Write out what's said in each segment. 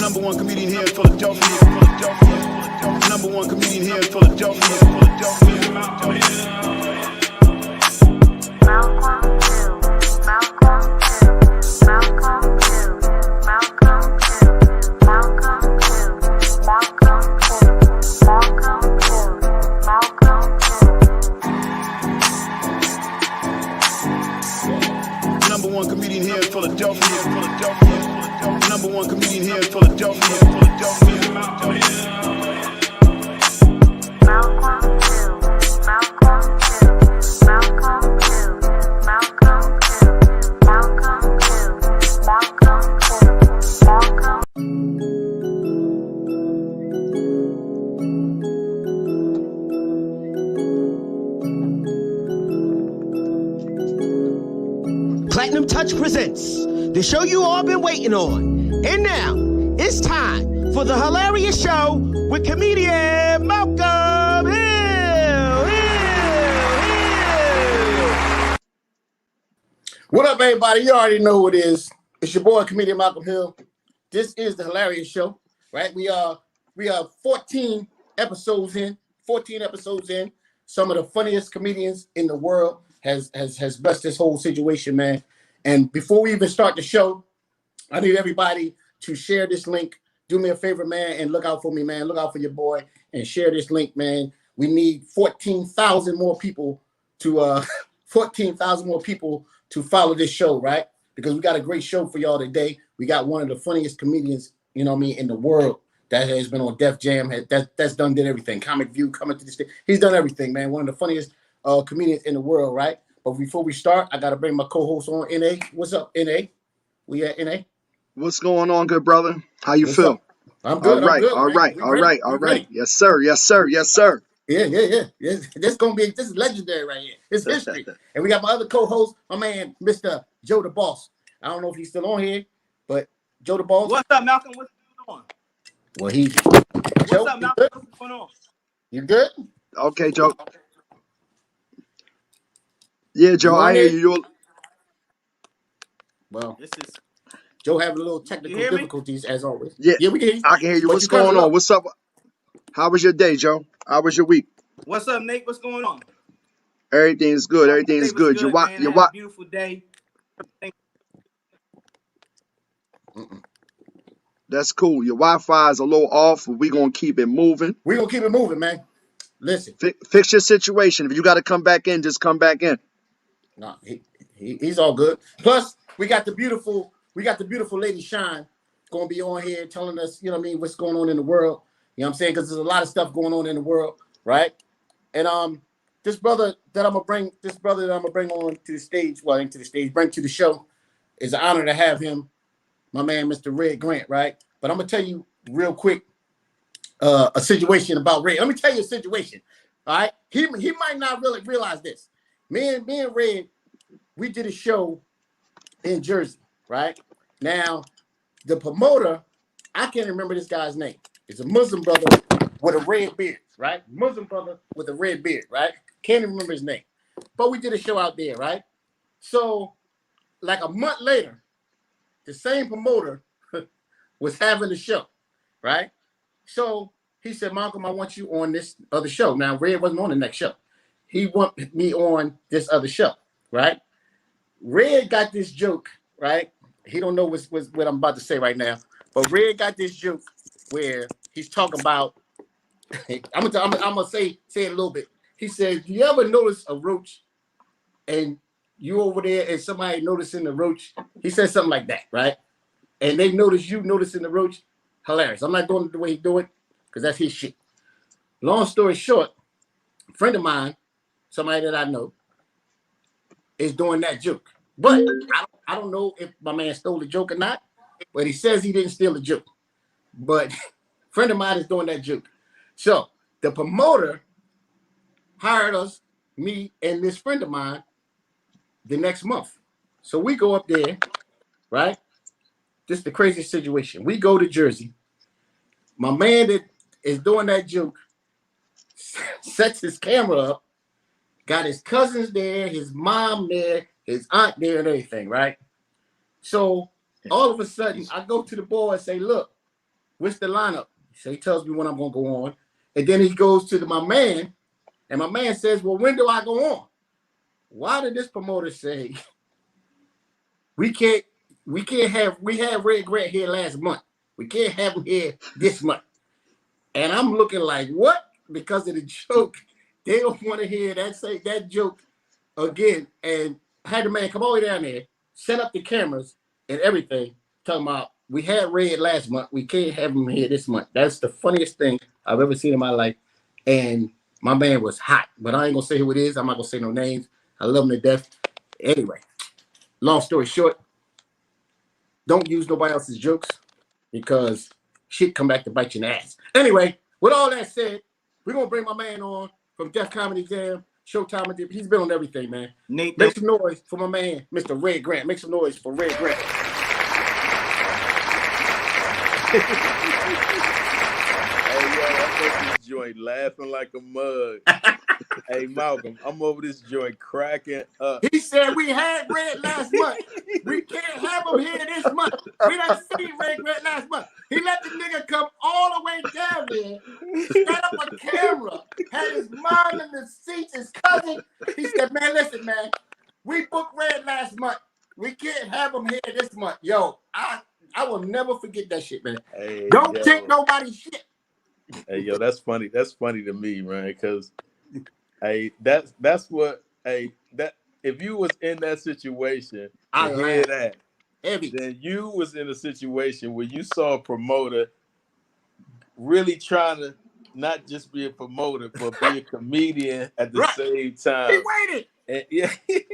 Number one comedian here in Philadelphia. Number one comedian here in Philadelphia. Number one comedian here in Philadelphia. Number one comedian here in Philadelphia. Platinum Touch presents the show you all been waiting on. And now, it's time for the Hill-arious Show with comedian Malcolm Hill. What up, everybody? You already know who it is. It's your boy, comedian Malcolm Hill. This is the Hill-arious Show, right? We are 14 episodes in. Some of the funniest comedians in the world has blessed this whole situation, man. And before we even start the show, I need everybody to share this link. Do me a favor, man, and look out for me, man. Look out for your boy and share this link, man. We need 14,000 more people to 14,000 more people to follow this show, right? Because we got a great show for y'all today. We got one of the funniest comedians, you know what I mean, in the world that has been on Def Jam. That's did everything. Comic View, coming to the stage. He's done everything, man. One of the funniest comedians in the world, right? But before we start, I got to bring my co-host on, NA. What's up, NA? We at NA? What's going on, good brother? How you feel? Up? I'm good. All right. Yes, sir. Yeah. This is legendary right here. It's history. And we got my other co-host, my man, Mr. JoetheBoss. I don't know if he's still on here, but JoetheBoss. What's up, Malcolm? What's going on? Well, Joe, What's up, Malcolm? What's going on? You good? Okay, Joe. Yeah, Joe, I hear you. Well, This is Joe having a little technical difficulties as always. Yeah, we can hear you. I can hear you. What's going on? What's up? How was your day, Joe? How was your week? what's up, Nate? What's going on? Everything's good. Everything's good. Your beautiful day. That's cool. Your Wi-Fi is a little off, but we're gonna keep it moving. We're gonna keep it moving, man. Listen. Fix your situation. If you gotta come back in, just come back in. No, he's all good. Plus, we got the beautiful Lady Shine gonna be on here telling us, you know what I mean, what's going on in the world. You know what I'm saying? Because there's a lot of stuff going on in the world, right? And this brother that I'm gonna bring on to the stage, bring to the show, is an honor to have him, my man, Mr. Red Grant, right? But I'm gonna tell you real quick a situation about Red. Let me tell you a situation. All right, he might not really realize this. Me and Red, we did a show in Jersey, right? Now, the promoter, I can't remember this guy's name. It's a Muslim brother with a red beard, right? Muslim brother with a red beard, right? Can't even remember his name. But we did a show out there, right? So, like a month later, the same promoter was having a show, right? So he said, Malcolm, I want you on this other show. Now, Red wasn't on the next show. He wanted me on this other show, right? Red got this joke, right? He don't know what I'm about to say right now, but Red got this joke where he's talking about. I'm gonna say it a little bit. He said, "You ever notice a roach, and you over there, and somebody noticing the roach?" He said something like that, right? And they notice you noticing the roach. Hilarious. I'm not going the way he do it because that's his shit. Long story short, a friend of mine, somebody that I know, is doing that joke. But I don't know if my man stole the joke or not, but he says he didn't steal the joke. But a friend of mine is doing that joke. So the promoter hired us, me and this friend of mine, the next month. So we go up there, right? This is the craziest situation. We go to Jersey. My man that is doing that joke sets his camera up, got his cousins there, his mom there, his aunt there, and everything, right? So All of a sudden, I go to the boy and say, look, what's the lineup? So he tells me when I'm going to go on. And then he goes to my man, and my man says, well, when do I go on? Why did this promoter say, we had Red Grant here last month. We can't have him here this month. And I'm looking like, what? Because of the joke. They don't want to hear that joke again. And I had the man come all the way down there, set up the cameras and everything, talking about, we had Red last month. We can't have him here this month. That's the funniest thing I've ever seen in my life. And my man was hot, but I ain't going to say who it is. I'm not going to say no names. I love him to death. Anyway, long story short, don't use nobody else's jokes because shit come back to bite you in the ass. Anyway, with all that said, we're going to bring my man on from Def Comedy Jam, Showtime. He's been on everything, man. Nate, make some noise for my man, Mr. Red Grant. Make some noise for Red Grant. Hey, yo, I'm over this joint laughing like a mug. Hey, Malcolm, I'm over this joint cracking up. He said we had Red last month. We can't have him here this month. We done seen Red last month. He let the nigga come all the way down there, set up a camera, had his mom in the seats, his cousin. He said, man, listen, man, we booked Red last month. We can't have him here this month. Yo, I will never forget that shit, man. Hey, don't take nobody's shit. Hey, yo, that's funny. That's funny to me, man, because hey, that's what that if you was in that situation to hear that, then you was in a situation where you saw a promoter really trying to not just be a promoter, but be a comedian at the same time. He waited. And, yeah. He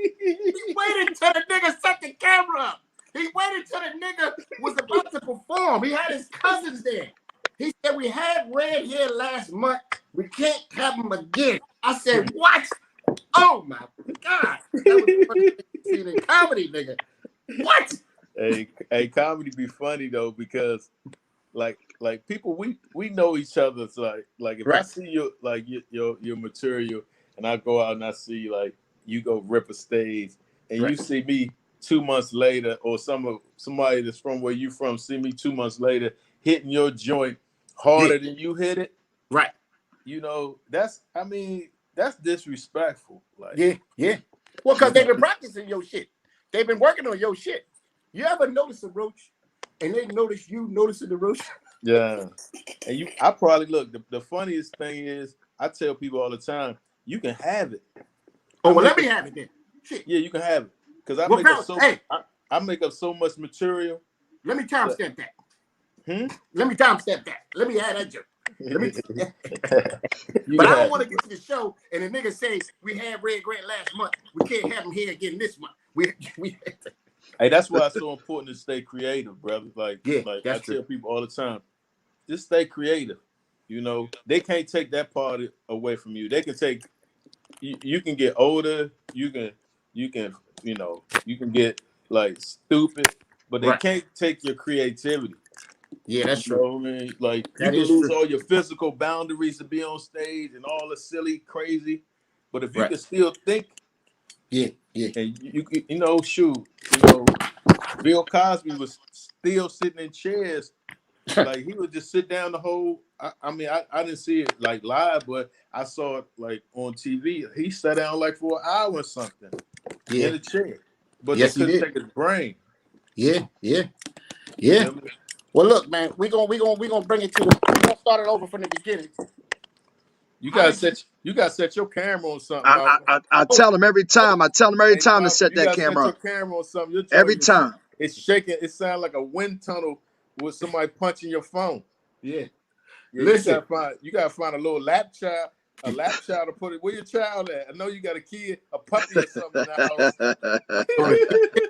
waited until the nigga set the camera up. He waited till the nigga was about to perform. He had his cousins there. He said, we had Red here last month. We can't have him again. I said, what? Oh, my God. That was the first thing in comedy, nigga. What? Hey, comedy be funny, though, because, like people, we know each other. So like if I see you, like, your material, and I go out and I see, like, you go rip a stage, and you see me 2 months later, or somebody that's from where you from see me 2 months later hitting your joint harder than you hit it. Right. You know, that's disrespectful. Like, yeah. Well, because they've been practicing your shit. They've been working on your shit. You ever notice a roach and they notice you noticing the roach? Yeah. And I probably look, the funniest thing is I tell people all the time, you can have it. Oh, well, let me have it then. Shit. Yeah, you can have it. Because I make up so much material. Let me timestamp that. Let me timestamp that. Let me add that joke. But I don't want to get to the show and the nigga say we had Red Grant last month. We can't have him here again this month. Hey, that's why it's so important to stay creative, brother. Like I tell people all the time, just stay creative. You know, they can't take that part away from you. They can take. You can get older. You can get like stupid, but they can't take your creativity. Yeah, that's true. I mean, like you can lose all your physical boundaries to be on stage and all the silly, crazy, but if you can still think, and you know, Bill Cosby was still sitting in chairs, like he would just sit down the whole. I mean, I didn't see it like live, but I saw it like on TV. He sat down like for an hour or something in a chair, but they couldn't take his brain. Yeah. You know, well, look, man, we're gonna bring it to we're gonna start it over from the beginning. You gotta set your camera on something. I tell them every time. I tell them every time to set that camera up. Set your camera on something. Every time. It's shaking. It sounds like a wind tunnel with somebody punching your phone. Yeah. Listen, you gotta find a little lap child to put it. Where your child at? I know you got a kid, a puppy or something in the house.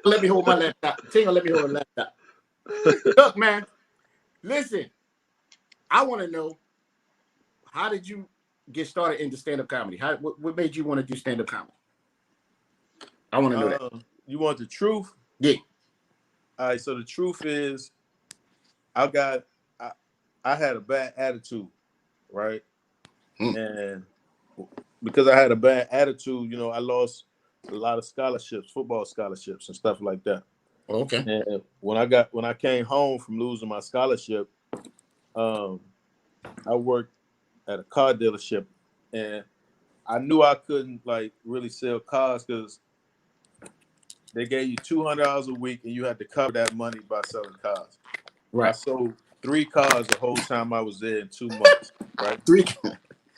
Let me hold my laptop. Tingle, let me hold the laptop. Look, man. Listen, I want to know, how did you get started into stand-up comedy? What made you want to do stand-up comedy? I want to know that. You want the truth? Yeah. All right. So the truth is, I had a bad attitude, right? And because I had a bad attitude, you know, I lost a lot of scholarships, football scholarships and stuff like that. Okay. And when I came home from losing my scholarship, I worked at a car dealership, and I knew I couldn't like really sell cars because they gave you $200 a week, and you had to cover that money by selling cars. Right. I sold 3 cars the whole time I was there in 2 months. Right. 3.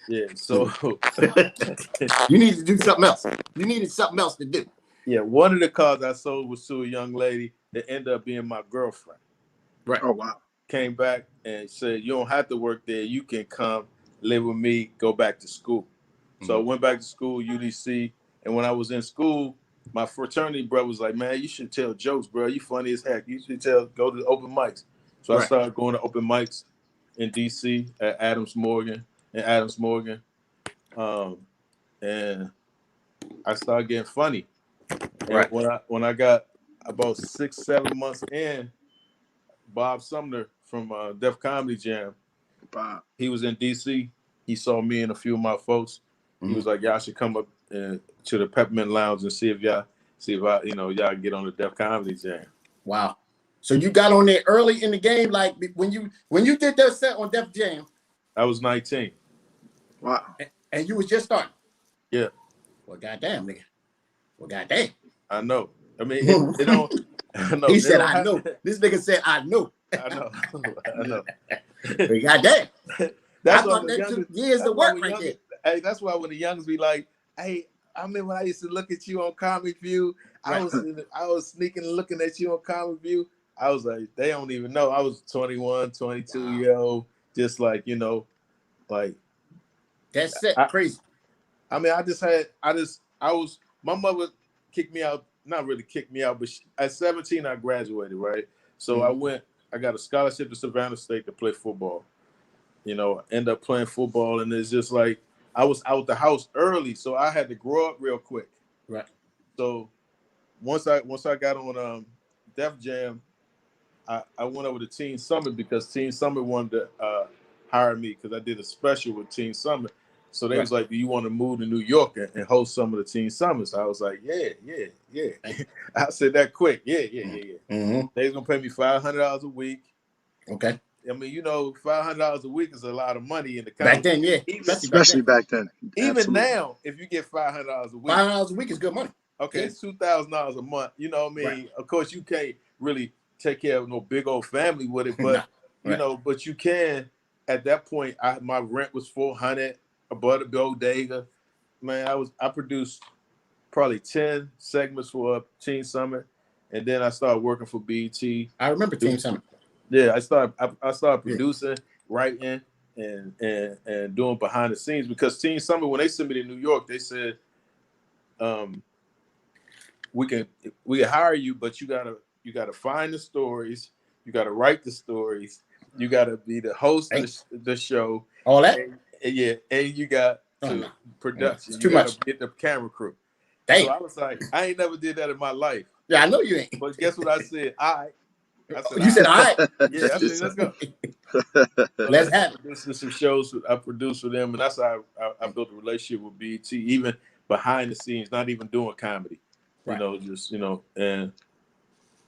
Yeah. So you need to do something else. You needed something else to do. Yeah. One of the cars I sold was to a young lady that ended up being my girlfriend. Right. Oh wow. Came back and said, "You don't have to work there. You can come live with me. Go back to school." So I went back to school, UDC, and when I was in school, my fraternity brother was like, "Man, you should tell jokes, bro. You funny as heck. You should go to open mics." So I started going to open mics in DC at Adams Morgan, and I started getting funny. And when I got about 6-7 months in, Bob Sumner from Def Comedy Jam, he was in DC. He saw me and a few of my folks. He was like, "Y'all should come up to the Peppermint Lounge and see if y'all can get on the Def Comedy Jam." Wow. So you got on there early in the game, like when you did that set on Def Jam. I was 19. Wow. And you was just starting. Yeah. Well, goddamn, nigga. Well, goddamn. I know. I mean, it don't. I know. He said, "I know." This nigga said, "I know." I know. I know. Well, goddamn. That's I thought that took years to work right there. Hey, that's why when the youngs be like, "Hey, I remember when I used to look at you on Comic View. I was sneaking and looking at you on Comic View." I was like, they don't even know. I was 21, 22-year-old, just like, like. That's it. Crazy. I mean, my mother kicked me out, not really kicked me out, but at 17, I graduated, right? So I got a scholarship to Savannah State to play football. End up playing football, and it's just like, I was out the house early, so I had to grow up real quick. Right. So once I got on Def Jam, I went over to Teen Summit because Teen Summit wanted to hire me because I did a special with Teen Summit. So they was like, "Do you want to move to New York and host some of the Teen Summits?" I was like, yeah. I said that quick. Yeah. Mm-hmm. They was gonna pay me $500 a week. Okay. I mean, $500 a week is a lot of money in the back then, yeah. Especially back then. Even Absolutely. Now, if you get $500 a week, $500 a week is good money. Okay, it's $2,000 a month. You know what I mean? Right. Of course, you can't really take care of no big old family with it, but but you can. At that point, my rent was $400. I bought a bodega. Man, I produced probably 10 segments for Teen Summit, and then I started working for BET. I remember Teen Summit. Yeah, I started producing, writing, and doing behind the scenes because Teen Summit, when they sent me to New York, they said, we can hire you, but you gotta find the stories, you gotta write the stories, you gotta be the host of the show. All that? And you got production. It's too gotta much. Get the camera crew. Dang. So I was like, I ain't never did that in my life. Yeah, I know you ain't. But guess what I said? You said, "All right." Yeah, I said, let's go. Let's have it. This is some shows I produced for them, and that's how I built a relationship with BET, even behind the scenes, not even doing comedy. Right. And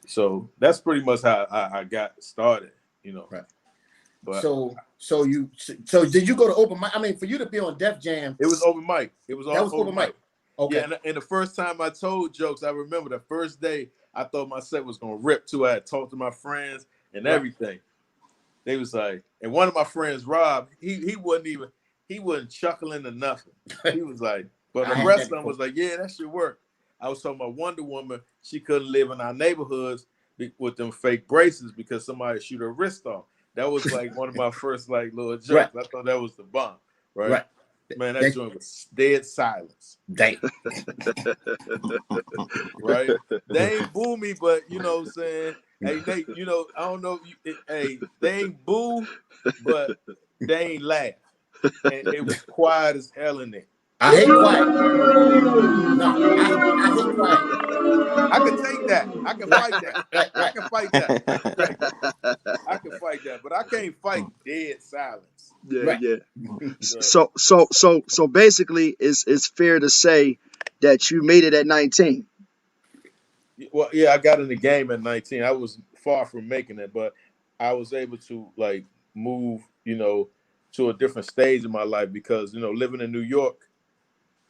so that's pretty much how I got started. Right. But so did you go to open mic? I mean, for you to be on Def Jam, it was open mic. It was all open mic. Okay. Yeah, and the first time I told jokes, I remember the first day I thought my set was gonna rip too. I had talked to my friends and everything. They was like, and one of my friends, Rob, he wasn't chuckling or nothing. He was like, but the rest of them was like, yeah, that should work. I was talking about Wonder Woman. She couldn't live in our neighborhoods with them fake braces because somebody shoot her wrist off. That was like one of my first like little jokes. Right. I thought that was the bomb. Right. Man, that joint was dead silence. Damn. Right? They ain't boo me, but you know what I'm saying? Hey, they, I don't know if they ain't boo, but they ain't laugh. And it was quiet as hell in there. I hate quiet. No, I hate quiet. I can take that. I can fight that. I can fight that. I can fight that, but I can't fight dead silence. Yeah. So basically, it's fair to say that you made it at 19. Well, yeah, I got in the game at 19. I was far from making it, but I was able to like move, to a different stage in my life because, living in New York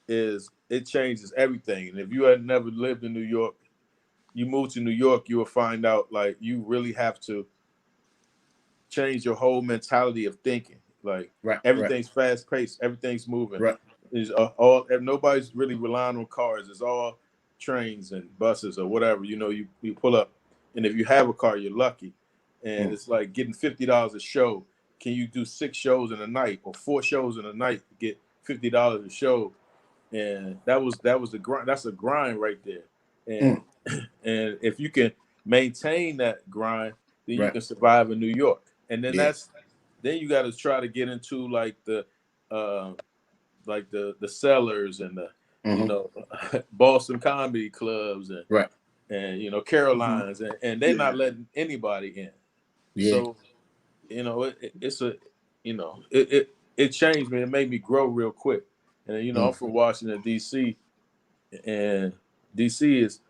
it changes everything. And if you had never lived in New York, you move to New York, you will find out like you really have to change your whole mentality of thinking. Like everything's fast paced, everything's moving. Right. Nobody's really relying on cars. It's all trains and buses or whatever. You pull up, and if you have a car, you're lucky. And it's like getting $50 a show. Can you do 6 shows in a night or 4 shows in a night to get $50 a show? And that was the grind. That's a grind right there. And and if you can maintain that grind, then you can survive in New York. And then then you got to try to get into like the Cellars and the Boston comedy clubs and Caroline's and they're not letting anybody in. Yeah. So it changed me. It made me grow real quick. And I'm from Washington D.C. and D.C. is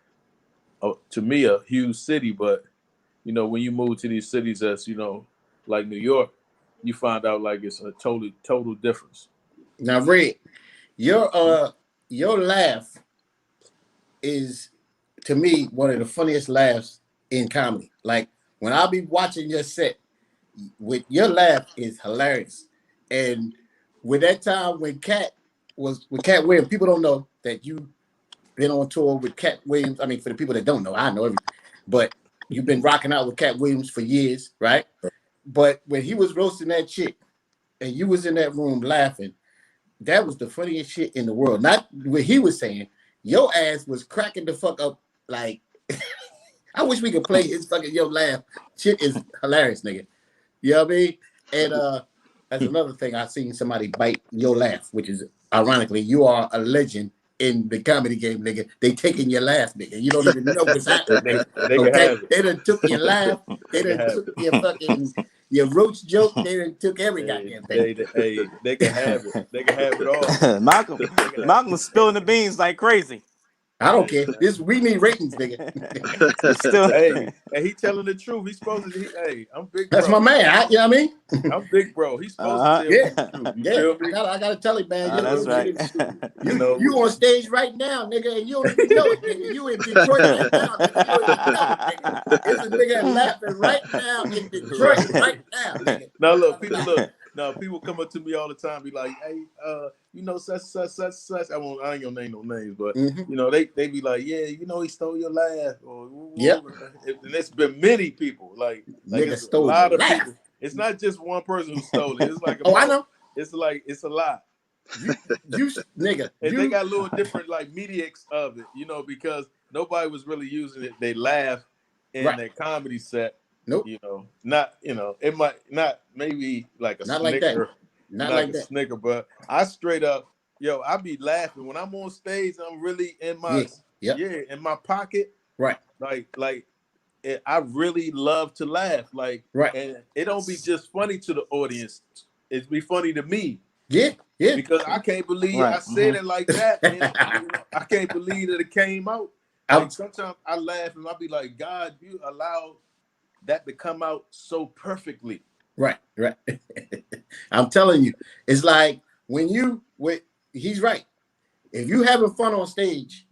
to me a huge city, but when you move to these cities that's like New York, you find out like it's a total difference. Now, Red, your laugh is to me one of the funniest laughs in comedy. Like when I'll be watching your set, with your laugh is hilarious. And with that time when Katt Williams, people don't know that you've been on tour with Katt Williams. I mean, for the people that don't know, I know everything, but you've been rocking out with Katt Williams for years, right? But when he was roasting that chick and you was in that room laughing, that was the funniest shit in the world. Not what he was saying. Your ass was cracking the fuck up. Like, I wish we could play his fucking your laugh. Shit is hilarious, nigga. You know what I mean? And that's another thing. I seen somebody bite your laugh, which is ironically, you are a legend in the comedy game, nigga. They taking your laugh, nigga. You don't even know what's happening. They done took your laugh. They done took your fucking your roach joke. They done took every goddamn thing. They can have it. They can have it all. Malcolm's spilling the beans like crazy. I don't care. We need ratings, nigga. Hey, he telling the truth. He's supposed to. Hey, I'm big. Bro. That's my man. You know what I mean? I'm big, bro. He's supposed to tell the truth. I gotta tell it, man. That's right. You on stage right now, nigga, and you don't even know it, nigga. You in Detroit right now, nigga. You don't even know it, nigga. It's a nigga laughing right now in Detroit right now, nigga. Now look. Now people come up to me all the time, be like, "Hey, such." I ain't gonna name no names, but they be like, "Yeah, he stole your laugh." Or and it's been many people. Like it's a lot of people. It's not just one person who stole it. It's like I know. It's a lot. You nigga. And they got little different like medics of it, because nobody was really using it. They laugh in their comedy set. Nope. It might not maybe like a not snicker, like that. Not like that. Snicker, but I straight up, I be laughing when I'm on stage. I'm really in my in my pocket. Right. Like I really love to laugh. Like and it don't be just funny to the audience. It be funny to me. Yeah. Because I can't believe I said it like that. And, I can't believe that it came out. Like, sometimes I laugh and I be like, God, you allowed that to come out so perfectly. Right. I'm telling you, it's like he's right. If you having fun on stage,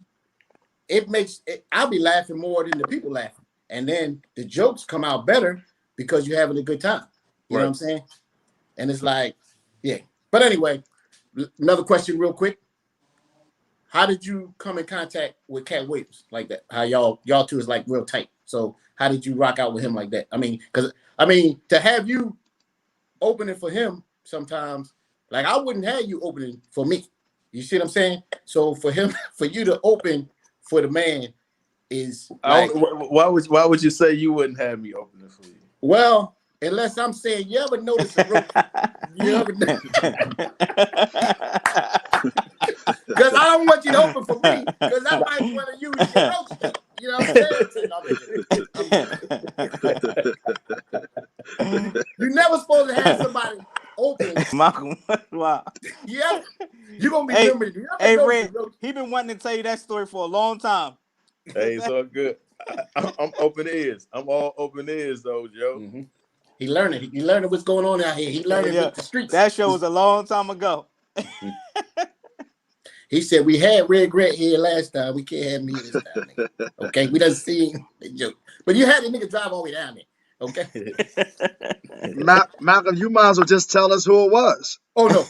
I'll be laughing more than the people laughing. And then the jokes come out better because you're having a good time. You know what I'm saying? And it's like, But anyway, another question real quick. How did you come in contact with Katt Williams like that? How y'all two is like real tight. So how did you rock out with him like that? I mean, to have you opening for him sometimes, like I wouldn't have you opening for me. You see what I'm saying? So for you to open for the man is like, why would you say you wouldn't have me opening for you? Well, unless I'm saying you ever notice a roach. You ever know? Because I don't want you to open for me, because I might want to use your roach. You know what I'm saying? You're never supposed to have somebody open. Malcolm, wow. Yeah. You're going to be remembering. Hey, Red, he been wanting to tell you that story for a long time. Hey, it's all good. I'm open ears. I'm all open ears, though, Joe. Mm-hmm. He learning. He learning what's going on out here. He learning with the streets. That show was a long time ago. He said we had Red Gret here last time. We can't have me this time. Nigga. Okay, we done seen the joke, but you had the nigga drive all the way down there. Okay, Malcolm, you might as well just tell us who it was. Oh no,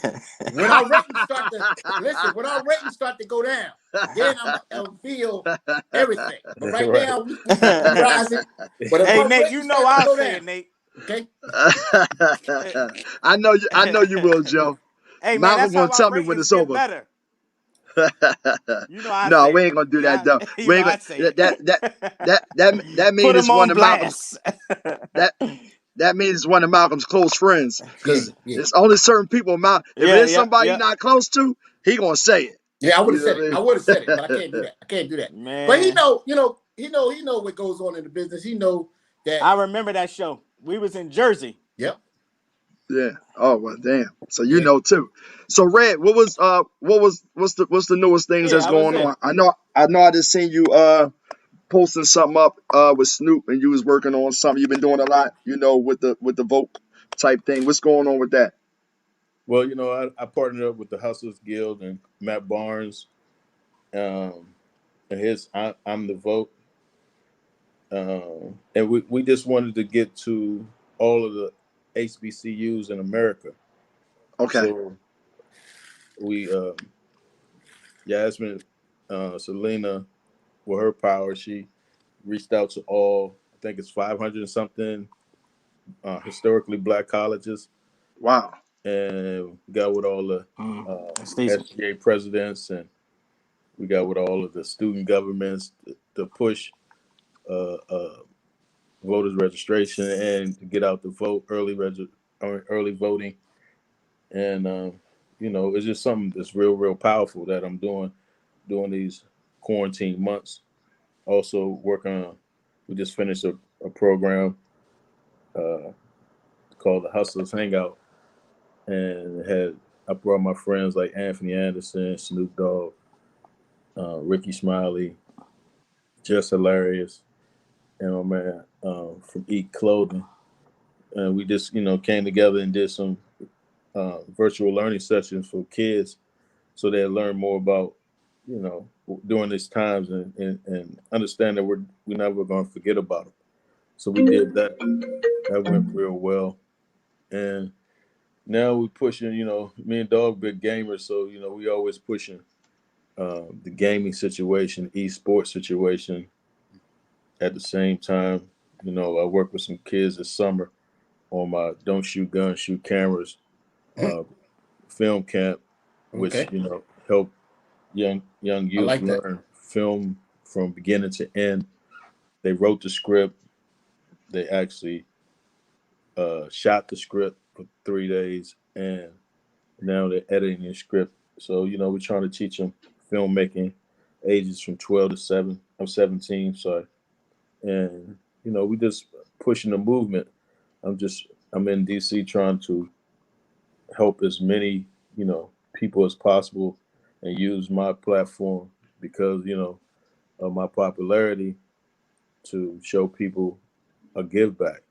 when our ratings start to listen, when our ratings start to go down, then I'll feel everything. But right now, we rising. But hey Nate, you know I'll say it, Nate. Okay. I know you will, Joe. Hey man, Malcolm that's gonna how tell our me when it's ratings over. get better. You know, no, we ain't gonna do that though. We ain't gonna, that means it's one of Malcolm's. That means it's one of Malcolm's close friends. Because there's only certain people. If there's somebody not close to, he gonna say it. Yeah, I would have said it. I would have said it, but I can't do that. I can't do that. Man. But he know what goes on in the business. He know that. I remember that show. We was in Jersey. Yep. Yeah. Oh well, damn. So you know too. So Red, what's the newest things that's going on? I know I just seen you posting something up with Snoop, and you was working on something. You've been doing a lot, with the vote type thing. What's going on with that? Well, I partnered up with the Hustlers Guild and Matt Barnes, and I'm the vote, and we just wanted to get to all of the HBCUs in America. Okay. So we, Yasmin, Selena, with her power, she reached out to all, I think it's 500 and something historically Black colleges. Wow. And we got with all the SGA presidents, and we got with all of the student governments to push voters registration and to get out the vote, early voting. And, it's just something that's real powerful that I'm doing these quarantine months. Also working on, we just finished a program called the Hustlers Hangout. And I brought my friends like Anthony Anderson, Snoop Dogg, Ricky Smiley, Just Hill-arious, and my man from Eat Clothing. And we just, came together and did some virtual learning sessions for kids so they learn more about, during these times and understand that we're never going to forget about them. So we did that. That went real well. And now we're pushing, me and Dog big gamers, so, we always pushing the gaming situation, esports situation. At the same time, I work with some kids this summer on my Don't Shoot Guns, Shoot Cameras film camp, which, help young youth learn film from beginning to end. They wrote the script. They actually shot the script for 3 days, and now they're editing the script. So, we're trying to teach them filmmaking, ages from 12 to 17, sorry. And, we just pushing the movement. I'm in DC trying to help as many, people as possible and use my platform because, of my popularity to show people a give back.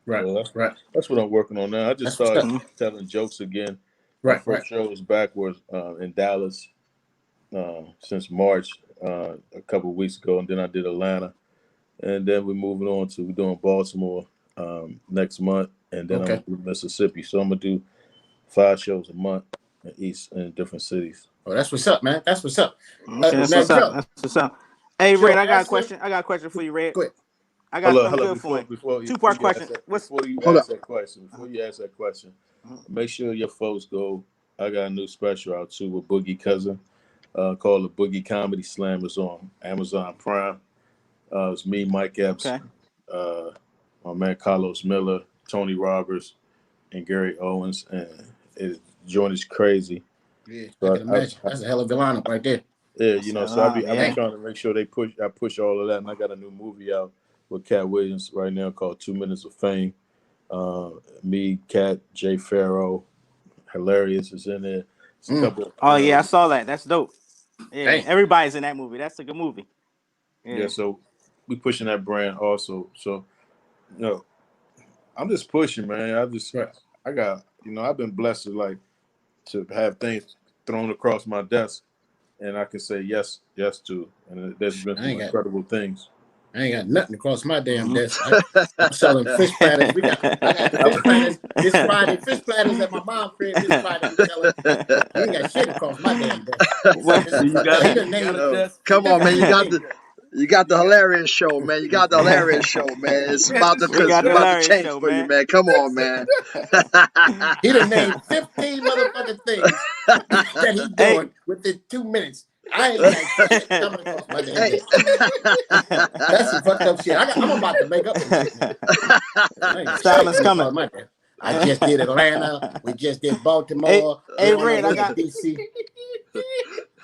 Right, so right. That's what I'm working on now. I just started telling jokes again. My first show was back in Dallas since March, a couple of weeks ago, and then I did Atlanta, and then we're moving on to doing Baltimore next month, and then I'm going to do Mississippi. So I'm gonna do 5 shows a month in different cities. Oh, that's what's up, man. That's what's up. That's what's up. Hey, Joe, Red, I got a question. I got a question for you, Red. Go ahead. I got something good for you. Two-part question. Before you ask that question, make sure your folks go. I got a new special out too with Boogie Cousin called the Boogie Comedy Slam. It's on Amazon Prime. It's me, Mike Epps, my man Carlos Miller, Tony Roberts, and Gary Owens, and the joint is crazy. Yeah, so I can imagine. That's a hell of a lineup right there. Yeah, so I'll be trying to make sure I push all of that, and I got a new movie out with Katt Williams right now called 2 Minutes of Fame. Me, Katt, Jay Farrow, Hill-arious is in there. I saw that. That's dope. Yeah, everybody's in that movie. That's a good movie. Yeah, so we pushing that brand also. So, I'm just pushing, man. I got, I've been blessed to have things thrown across my desk, and I can say yes to, and there's been some incredible things. I ain't got nothing across my damn desk. I'm selling fish platters. I got the fish platters this Friday. Fish platters at my mom's crib this Friday. We selling. You ain't got shit across my damn desk. Come on, man. You got the Hill-arious Show, man. You got the Hill-arious Show, man. It's about to change for you, man. Come on, man. He done named 15 motherfucking things that he's doing within 2 minutes. I ain't got shit coming across my damn desk. That's some fucked up shit. I'm about to make up some shit, man. Silence coming. I just did Atlanta. We just did Baltimore. Hey, Red, I got DC.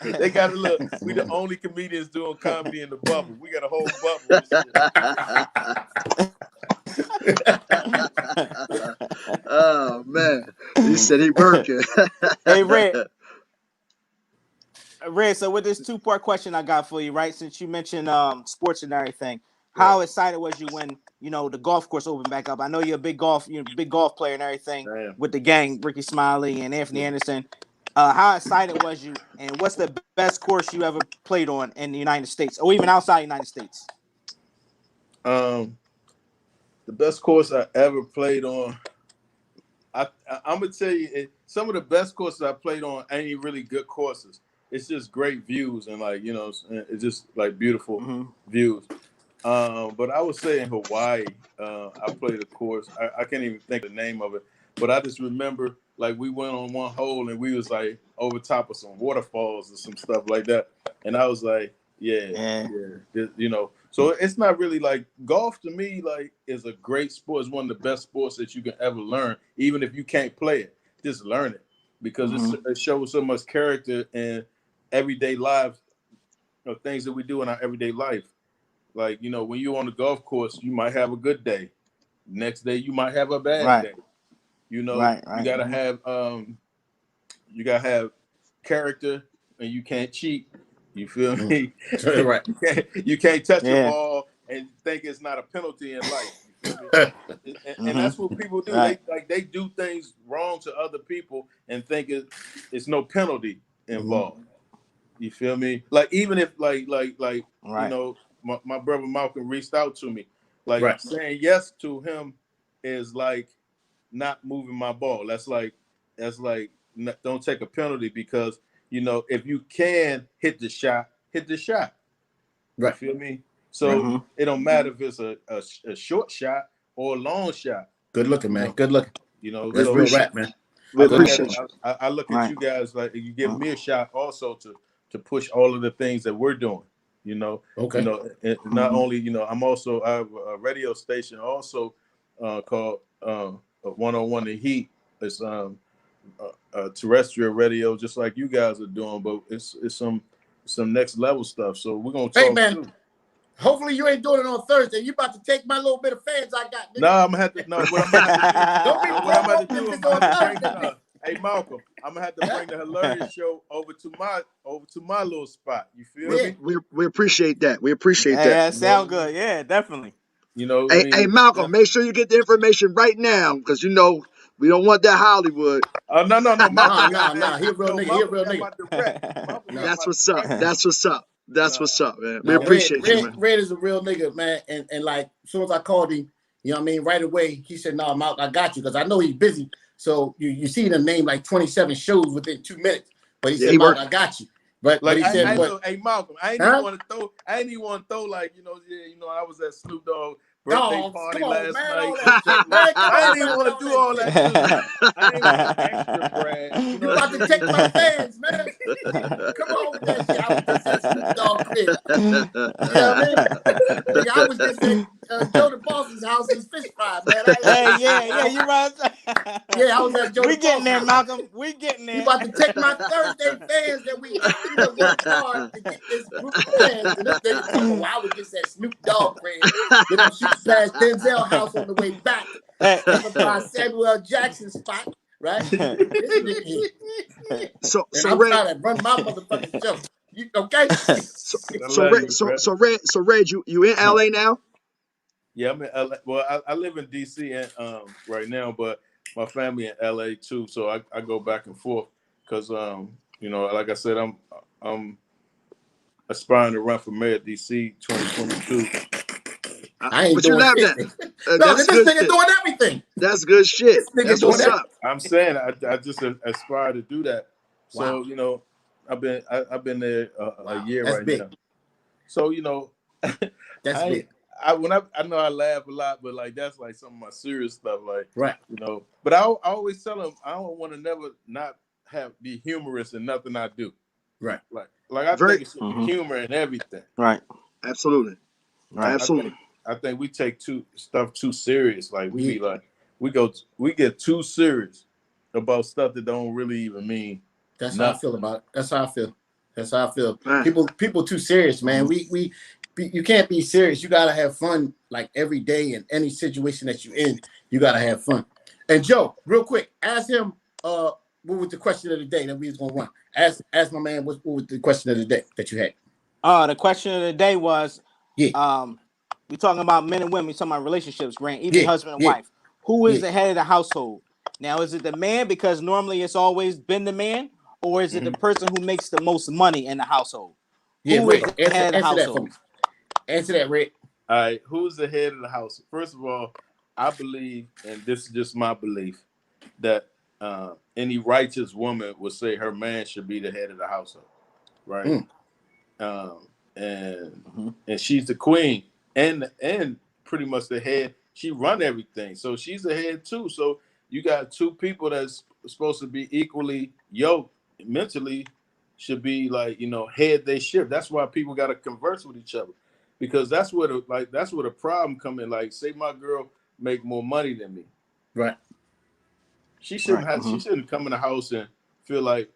They got to look. We the only comedians doing comedy in the bubble. We got a whole bubble. Oh man, he said he working. Hey, Red. So with this 2-part question I got for you, right? Since you mentioned sports and everything, how excited was you when the golf course opened back up? I know you're a big golf player and everything. With the gang, Ricky Smiley and Anthony Anderson. How excited was you, and what's the best course you ever played on in the United States, or even outside the United States? The best course I ever played on, I'm gonna tell you, some of the best courses I played on ain't even really good courses. It's just great views and it's just like beautiful views. But I would say in Hawaii, I played a course. I can't even think of the name of it, but I just remember we went on one hole and we was over top of some waterfalls or some stuff like that, and I was like, So it's not really golf to me. Is a great sport. It's one of the best sports that you can ever learn, even if you can't play it. Just learn it because it shows so much character in everyday lives, things that we do in our everyday life. When you're on the golf course, you might have a good day. Next day, you might have a bad day. You gotta have character, and you can't cheat. You feel me? Right. You can't touch a ball and think it's not a penalty in life. You feel me? And that's what people do. Right. They do things wrong to other people and think it's no penalty involved. You feel me? Even if my brother Malcolm reached out to me, saying yes to him is not moving my ball. That's don't take a penalty because if you can hit the shot. Right. You feel me? So it don't matter if it's a short shot or a long shot. Good looking, man. Good looking. That's real rap, man. I look at you guys you give me a shot also to push all of the things that we're doing. Okay. And not only I'm also I have a radio station also called 101 The Heat. It's terrestrial radio, just like you guys are doing, but it's some next level stuff. So we're gonna talk. Hey man, too. Hopefully you ain't doing it on Thursday. You about to take my little bit of fans I got. No, I'm gonna have to. No, what I'm gonna do is hey Malcolm, I'm gonna have to bring the Hill-arious Show over to my little spot. You feel me? We appreciate that. We appreciate that. Yeah, sound good. Yeah, definitely. Hey Malcolm, make sure you get the information right now because we don't want that Hollywood. No. Nah. He a real nigga. That's what's up. That's what's up, man. We appreciate you, man. Red is a real nigga, man. And as soon as I called him, right away, he said, "No, Malk, I got you," because I know he's busy. So you see him name 27 shows within 2 minutes. But he said, "Malk, I got you." But he said, "Hey Malcolm, I ain't even want to throw. I was at Snoop Dogg birthday party last night. I didn't even want to do all that. I didn't want to extra brag. You about to take my fans, man. Come on with that shit. I was just at Snoop Dogg crib. You know what I mean? I was just at JoetheBoss's house in fish fry, man. You right. Yeah, I was at JoetheBoss. We getting there, Malcolm. We getting there. You about to take my Thursday fans that we worked hard to get this group of fans. And this nigga, I was just at Snoop Dogg crib. Shoot past Denzel house on the way back. By Samuel Jackson's spot, right? So I'm Red, trying to run my motherfucking show. Okay. So Red, you in LA now? Yeah, I'm in LA. Well, I live in DC and right now, but my family in LA too. So I go back and forth because like I said, I'm aspiring to run for mayor of DC 2022. I ain't what you doing laughing shit. at? No, this nigga doing everything. That's good shit. That's what's up. I'm saying I just aspire to do that. So I've been there a year That's right big. now. So that's big. I know I laugh a lot, but like that's like some of my serious stuff, like right. But I always tell them I don't want to never not be humorous in nothing I do. Right. Like I think it's humor in everything. Right. Absolutely. Right. Absolutely. I think we take stuff too serious. Like we be like we get too serious about stuff that don't really even mean. That's nothing. how I feel about it. That's how I feel. Man. People too serious, man. You can't be serious. You gotta have fun, like every day in any situation that you're in. You gotta have fun. And Joe, real quick, ask him what was the question of the day that we was gonna run. Ask my man what was the question of the day that you had. The question of the day was we talking about men and women, we talking about relationships, Grant, even husband and wife. Who is the head of the household? Now, is it the man because normally it's always been the man, or is it the person who makes the most money in the household? Yeah, who is the head of the household? That for me. Answer that, Rick. All right, who's the head of the house? First of all, I believe, and this is just my belief, that any righteous woman would say her man should be the head of the household, right? And she's the queen and pretty much the head. She run everything, so she's the head too. So you got two people that's supposed to be equally yoked mentally, should be like head they ship. That's why people got to converse with each other, because that's where the problem come in. Like, say my girl make more money than me, right? She shouldn't have. She shouldn't come in the house and feel like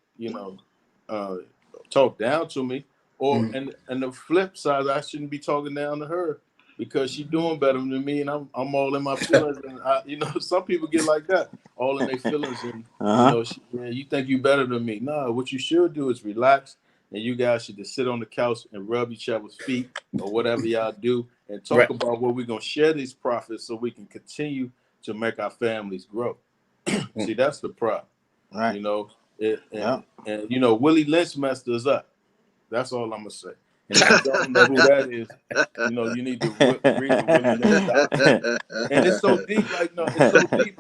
talk down to me. Or and the flip side, I shouldn't be talking down to her because she's doing better than me, and I'm all in my feelings. And some people get like that, all in their feelings, and you think you better than me. No, what you should do is relax, and you guys should just sit on the couch and rub each other's feet or whatever y'all do, and talk about where we're gonna share these profits so we can continue to make our families grow. See, that's the problem, right? And Willie Lynch messed us up. That's all I'm gonna say. And if you don't know who that is, you need to read the Willie Lynch documentary. And it's so deep, it's so deep,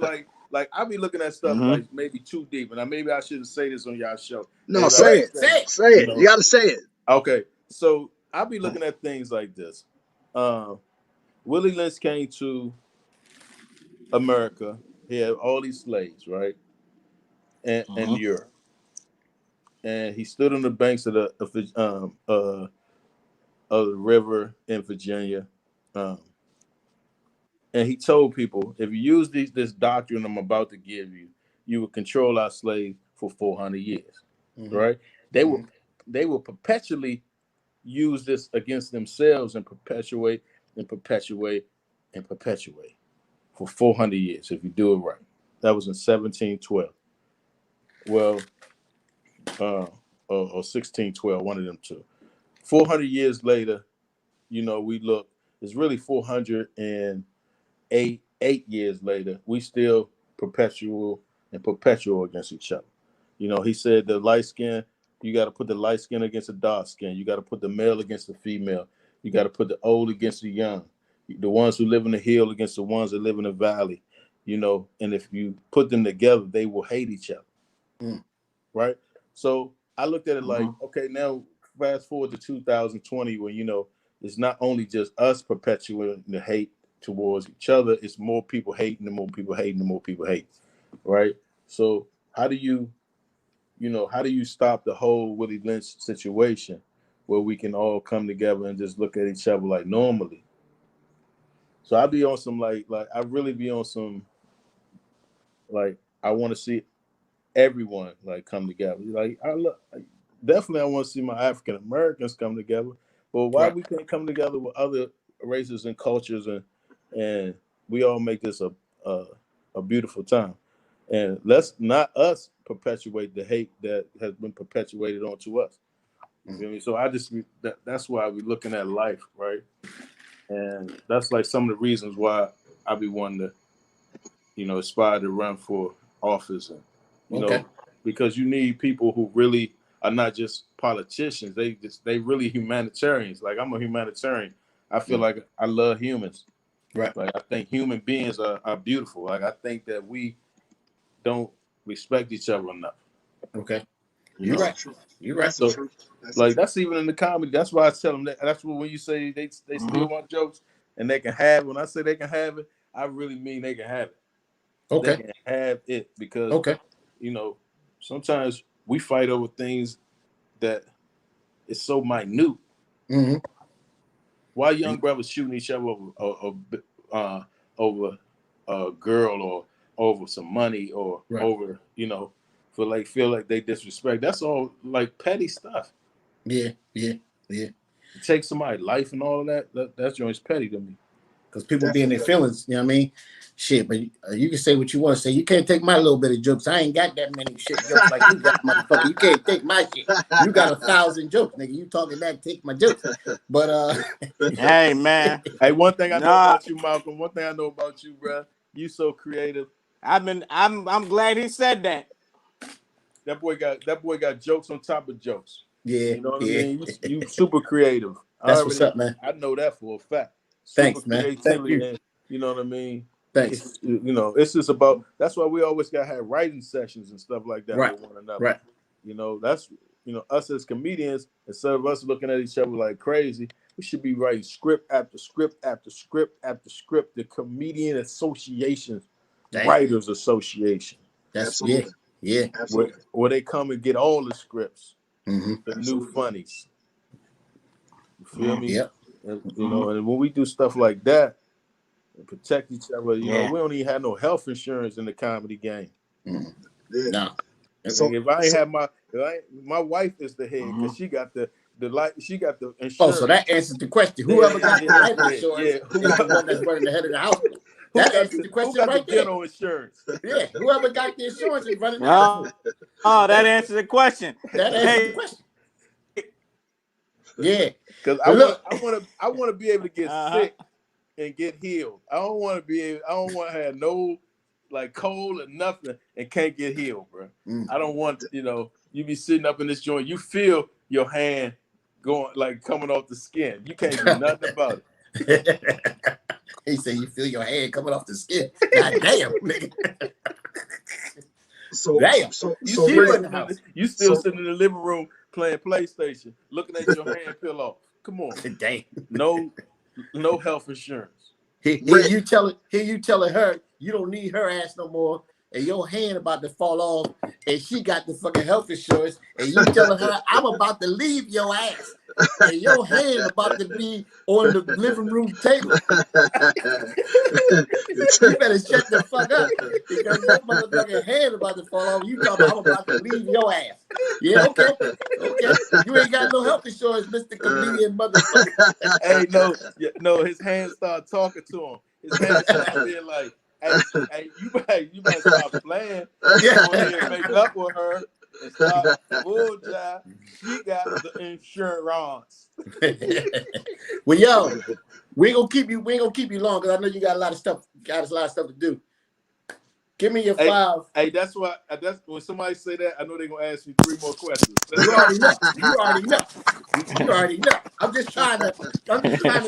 like I be looking at stuff like maybe too deep, and maybe I shouldn't say this on y'all show. No, say it. You gotta say it. Okay, so I be looking at things like this. Willie Lynch came to America. He had all these slaves, right, and Europe. And he stood on the banks of the river in Virginia, and he told people, if you use this doctrine I'm about to give you, you will control our slaves for 400 years, right? They will perpetually use this against themselves and perpetuate for 400 years if you do it right. That was in 1712. Well. Or 1612, one of them two. 400 years later, we look, it's really 408 years later, we still perpetual against each other. He said the light skin, you got to put the light skin against the dark skin. You got to put the male against the female. You got to put the old against the young. The ones who live in the hill against the ones that live in the valley, and if you put them together, they will hate each other. Right? So I looked at it like, okay, now fast forward to 2020 when, it's not only just us perpetuating the hate towards each other, it's more people hating, the more people hating, the more people hate, right? So how do you stop the whole Willie Lynch situation where we can all come together and just look at each other like normally? So I be on some I really be on some, I want to see everyone come together. Definitely I want to see my African Americans come together, but why we can't come together with other races and cultures and we all make this a beautiful time, and let's not us perpetuate the hate that has been perpetuated onto us. You feel me? So that's why we're looking at life, right? And that's like some of the reasons why I be wanting to, aspire to run for office, and you know, because you need people who really are not just politicians. They really humanitarians. Like I'm a humanitarian. I feel like I love humans. Right. Like I think human beings are beautiful. Like I think that we don't respect each other enough. Okay. You're right. You're right. So, that's even in the comedy. That's why I tell them that. That's what when you say they steal my jokes and they can have it. When I say they can have it, I really mean they can have it. Okay. They can have it because sometimes we fight over things that is so minute. Mm-hmm. Why young brothers shooting each other over a girl or over some money or over feel like they disrespect. That's all like petty stuff. Yeah. To take somebody's life and all of that's joint's petty to me. Because people be in their feelings, you know what I mean? Shit, but you can say what you want to say. You can't take my little bit of jokes. I ain't got that many shit jokes like you got, motherfucker. You can't take my shit. You got 1,000 jokes, nigga. You talking that, take my jokes. But hey man. Hey, one thing I know about you, Malcolm. One thing I know about you, bro. You so creative. I'm glad he said that. That boy got jokes on top of jokes. Yeah. You know what I mean? You super creative. That's what's up, man. I know that for a fact. Thanks, Super man. Thank you. And, you know what I mean? Thanks. It's just about. That's why we always gotta have writing sessions and stuff like that with one another. Right. That's us as comedians, instead of us looking at each other like crazy, we should be writing script after script after script after script. The Comedian Association, Writers Association. That's yeah. Absolutely. Where they come and get all the scripts, the new funnies. You feel me? Yep. And, and when we do stuff like that and protect each other, we don't even have no health insurance in the comedy game. No. So if I ain't have my wife is the head because she got the insurance. Oh, so that answers the question. Whoever got the life insurance, who's the one that's running the head of the house? That answers the question right there. Dental insurance. Yeah, whoever got the insurance is running the house. Oh, that answers the question. That answers the question. Yeah, because I want to be able to get sick and get healed. I don't want to have no like cold or nothing and can't get healed, bro. I don't want you be sitting up in this joint, you feel your hand going like coming off the skin. You can't do nothing about it. He said you feel your hand coming off the skin. God damn, nigga. You still sitting in the living room playing PlayStation, looking at your hand peel off. Come on. Damn. No health insurance. Here you telling her you don't need her ass no more, and your hand about to fall off, and she got the fucking health insurance, and you telling her I'm about to leave your ass, and your hand about to be on the living room table. You better shut the fuck up, because that motherfucking hand about to fall off. You talking about I'm about to leave your ass. Yeah, okay. You ain't got no health insurance, Mr. Comedian motherfucker. Hey, no, his hands start talking to him. His hands start being like, hey, you better stop playing. Go ahead and make up with her and stop bull job. She got the insurance. Well, yo, we ain't gonna keep you long because I know you got a lot of stuff to do. Give me your 5. Hey, that's when somebody say that, I know they're gonna ask you 3 more questions. You already know. I'm just trying to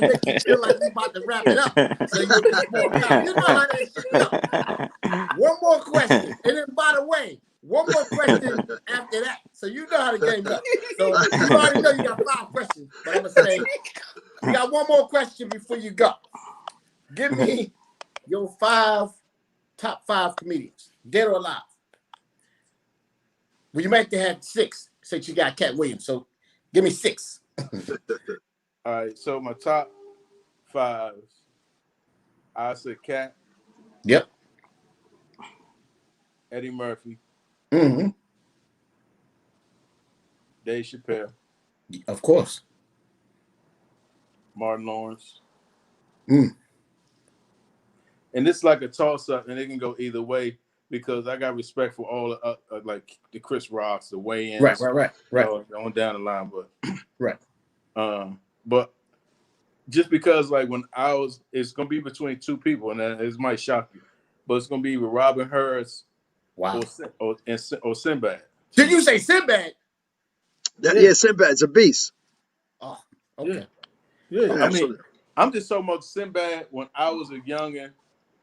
make you feel like we about to wrap it up. So you get more time. You know how that shit go. One more question. And then by the way, one more question after that. So you know how the game goes. So you already know you got 5 questions. But I'm gonna say you got one more question before you go. Give me your top 5 comedians, dead or alive. Well, you might have 6 since you got Katt Williams. So give me 6. All right. So my top 5, I said Katt. Yep. Eddie Murphy. Mm-hmm. Dave Chappelle. Of course. Martin Lawrence. Mm. And it's like a toss-up, and it can go either way because I got respect for all like the Chris Rocks, the Wayans, right, on down the line. But Right. But just because like when it's gonna be between two people, and it might shock you, but it's gonna be with Robin Hurst, wow, or Sinbad. Did you say Sinbad? Yeah, Sinbad's a beast. Oh, okay. Yeah. Yeah, I mean, I'm just talking about Sinbad when I was a youngin',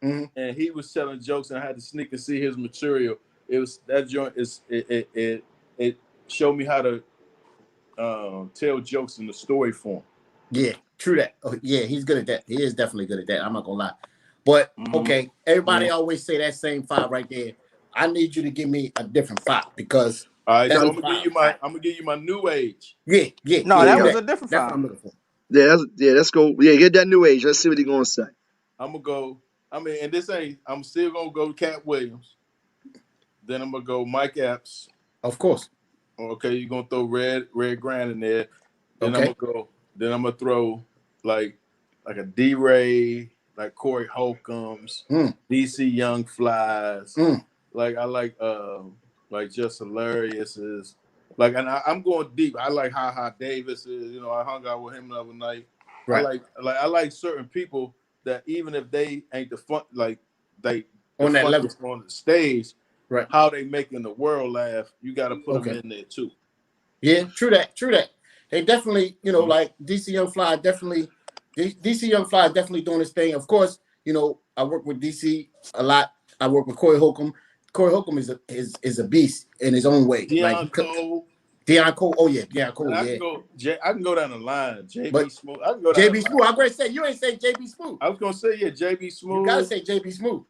and he was telling jokes, and I had to sneak and see his material. It was that joint. It showed me how to tell jokes in the story form. Yeah, true that. Oh, yeah, he's good at that. He is definitely good at that. I'm not gonna lie. But okay, everybody always say that same 5 right there. I need you to give me a different 5 because. All right, so I'm gonna give you my new age. Yeah. No, that was a different 5. That's what I'm looking for. Yeah, let's go. Yeah, get that new age. Let's see what he's gonna say. I'm gonna go. I mean, and this ain't. I'm still gonna go Katt Williams. Then I'm gonna go Mike Epps. Of course. Okay, you're gonna throw Red Grant in there. Then Okay. I'm gonna throw like a D-Ray, like Corey Holcombs, DC Young Flies. Like I like Just Hilarious is like, and I'm going deep. I like Ha Davis is. You know, I hung out with him the other night. Right. I like certain people that even if they ain't the fun, like they on that level on the stage, right? How they making the world laugh? You got to put them in there too. Yeah, true that. They definitely, you know, like DC Young Fly definitely doing his thing. Of course, you know, I work with DC a lot. I work with Corey Holcomb. Corey Holcomb is a beast in his own way. Deion Cole. Oh yeah, Deion Cole. I can go down the line. JB Smooth. I can go down JB Smooth. I'm going to say you ain't say JB Smooth. I was going to say JB Smooth. You gotta say JB Smooth.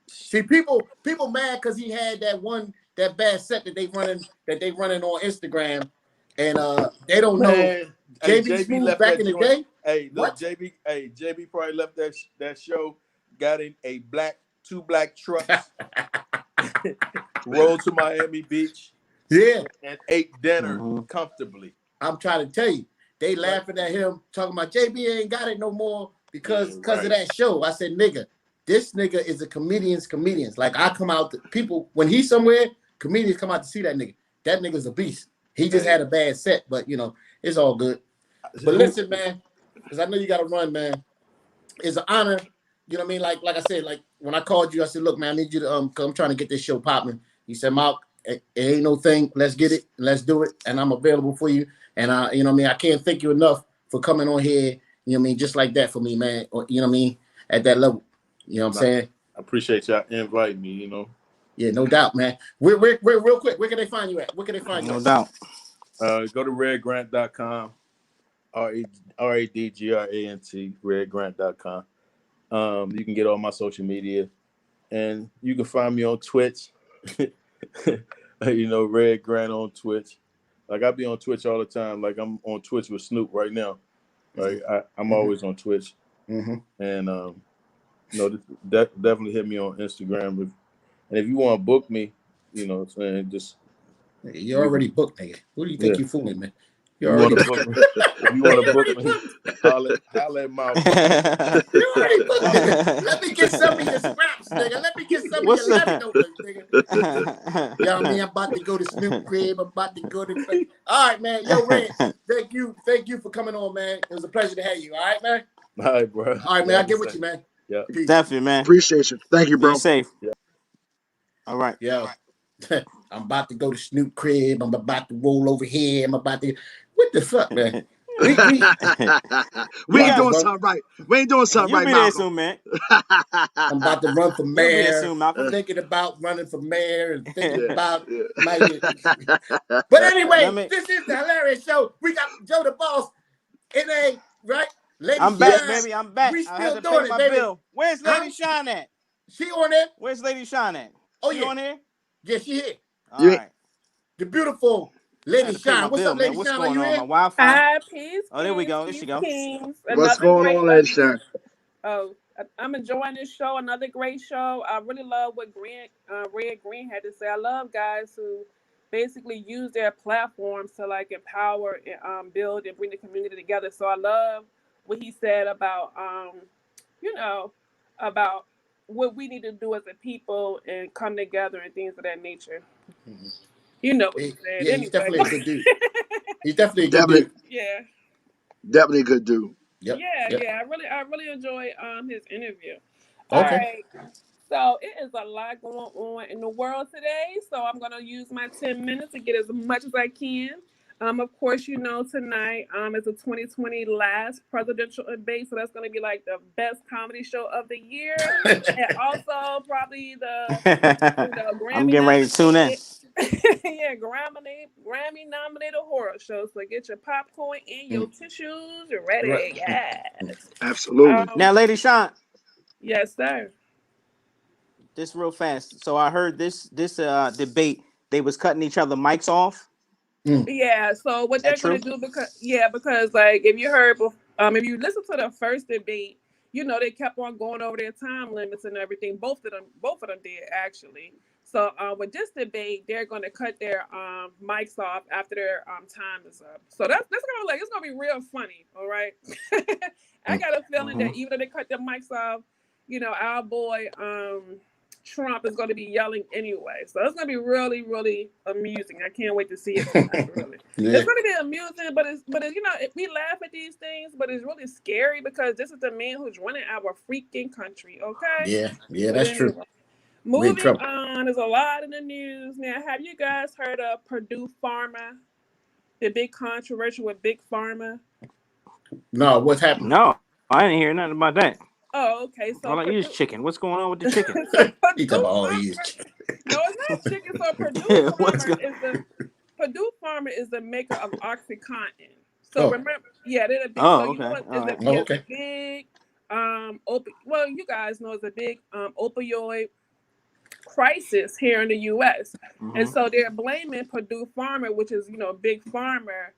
See, people mad because he had that bad set that they running on Instagram, and they don't know JB Smooth back in the day. Hey, look, JB probably left that show, got in two black trucks, rode to Miami Beach, and ate dinner comfortably. I'm trying to tell you, they laughing at him, talking about JB ain't got it no more because of that show. I said, nigga, this nigga is a comedian's. Like I come out, people when he's somewhere, comedians come out to see that nigga. That nigga's a beast. He just had a bad set, but you know, it's all good. But listen, man, because I know you got to run, man. It's an honor. You know what I mean? Like I said, like when I called you, I said, look, man, I need you to cause I'm trying to get this show popping. You said, Mark, it ain't no thing. Let's get it. Let's do it. And I'm available for you. And you know what I mean? I can't thank you enough for coming on here. You know what I mean? Just like that for me, man. Or, you know what I mean? At that level. You know what I'm saying? I appreciate y'all inviting me, you know. Yeah, no doubt, man. We're real quick. Where can they find you at? Where can they find you? No doubt. Go to redgrant.com. RADGRANT, redgrant.com. You can get all my social media, and you can find me on Twitch. You know, Red Grant on Twitch. Like I be on Twitch all the time. Like I'm on Twitch with Snoop right now. Like I'm always on Twitch. And you know, definitely hit me on Instagram. And if you want to book me, you know, what I'm saying, just you're already booked, nigga. Who do you think you're fooling, man? You want to book me? If you want to book me, holla at my. You already booked, nigga. Let me get some of your scraps, nigga. Let me get some of your leftovers, nigga. You know what I mean? I'm about to go to Snoop crib. I'm about to go to. All right, man. Yo, Red, thank you for coming on, man. It was a pleasure to have you. All right, man. All right, bro. All right, man. I'll get with you, man. Yeah. Definitely, man. Appreciate you. Thank you, bro. Be safe. Yeah. All right. Yeah. I'm about to go to Snoop crib. I'm about to roll over here. I'm about to. What the fuck, man? We ain't doing something right. We ain't doing something right, Malcolm. You'll be there soon, man. I'm about to run for mayor. Soon, Malcolm. Thinking about running for mayor and thinking about But anyway, this is the Hill-arious Show. We got JoetheBoss in a right. Lady I'm back, baby. I'm back. We I still had to doing pay it, my baby. bill. Where's Lady Shine at? She on there? Where's Lady Shine at? Oh, she on here? Yeah, she here. All right. The beautiful Lady Shine. What's up, Lady What's Shine? going Are you on? in? My Wi-Fi. Hi, peace. Oh, there we go. There she go. What's going on, Lady Shine? Oh, I'm enjoying this show. Another great show. I really love what Red Green had to say. I love guys who basically use their platforms to like empower and build and bring the community together. So I love what he said about you know, about what we need to do as a people and come together and things of that nature. You know what he said. Yeah, he's definitely a good dude. He's definitely a good dude. Yeah. Definitely a good dude. Yep. Yeah. I really enjoy his interview. All right. So it is a lot going on in the world today. So I'm gonna use my 10 minutes to get as much as I can. Of course, you know tonight is the 2020 last presidential debate, so that's gonna be like the best comedy show of the year, and also probably the Grammy. I'm getting ready to tune in. Yeah, Grammy nominated horror show. So get your popcorn and your tissues ready. Right. Yes, absolutely. Now, Lady Sean. Yes, sir. This real fast. So I heard this debate. They was cutting each other mics off. Yeah. So what they're going to do because like if you heard, if you listen to the first debate, you know they kept on going over their time limits and everything. Both of them did actually. So with this debate, they're going to cut their mics off after their time is up. So that's gonna it's gonna be real funny. All right. I got a feeling that even though they cut their mics off, you know our boy Trump is going to be yelling anyway. So it's going to be really, really amusing. I can't wait to see it tonight, really. It's going to be amusing, but it's you know, we laugh at these things, but it's really scary because this is the man who's running our freaking country, okay? Yeah, that's true. Moving on, there's a lot in the news. Now, have you guys heard of Purdue Pharma? The big controversy with Big Pharma? No, what's happening? No, I didn't hear nothing about that. Oh, okay. So all I eat is chicken. What's going on with the chicken? No, it's not chicken. So Purdue Pharma is the maker of OxyContin. So remember, they're the big. Okay. Big, well, you guys know it's a big opioid crisis here in the U.S. And so they're blaming Purdue Pharma, which is big pharma,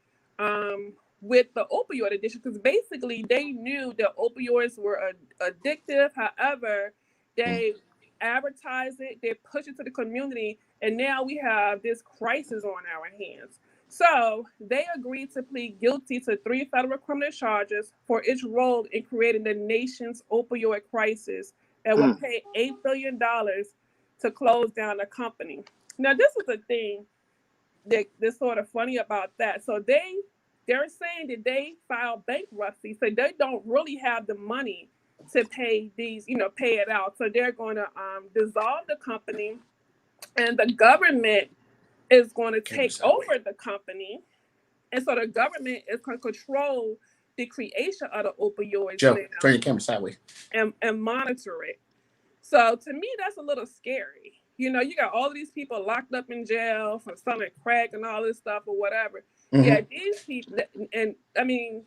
with the opioid addiction, because basically they knew that opioids were addictive. However, they advertise it, they push it to the community, and now we have this crisis on our hands. So they agreed to plead guilty to 3 federal criminal charges for its role in creating the nation's opioid crisis and will pay $8 billion to close down the company. Now, this is the thing that's sort of funny about that. So they're saying that they filed bankruptcy, so they don't really have the money to pay these, pay it out. So they're going to dissolve the company, and the government is going to take over the company. And so the government is going to control the creation of the opioids. Joe, turn your camera sideways. And monitor it. So to me, that's a little scary. You got all of these people locked up in jail for selling crack and all this stuff or whatever. Yeah, these people, and I mean,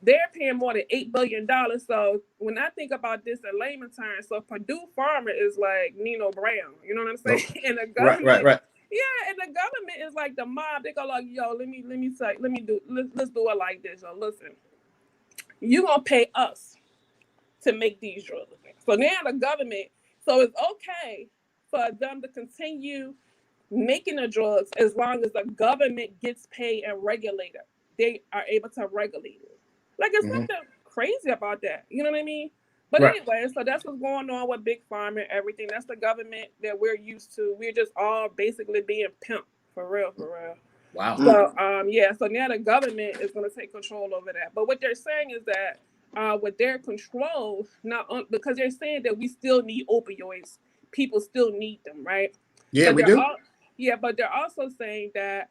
they're paying more than $8 billion. So when I think about this in layman terms, so Purdue Pharma is like Nino Brown. You know what I'm saying? And the government, right. Yeah, and the government is like the mob. They go like, yo, let's do it like this. Yo, listen, you gonna pay us to make these drugs. So now the government, so it's okay for them to continue making the drugs as long as the government gets paid and regulated. They are able to regulate it. Like, it's nothing crazy about that. You know what I mean? But anyway, so that's what's going on with Big Pharma and everything. That's the government that we're used to. We're just all basically being pimped, for real. Wow. So, so now the government is going to take control over that. But what they're saying is that with their control, because they're saying that we still need opioids. People still need them, right? Yeah, we do. But they're also saying that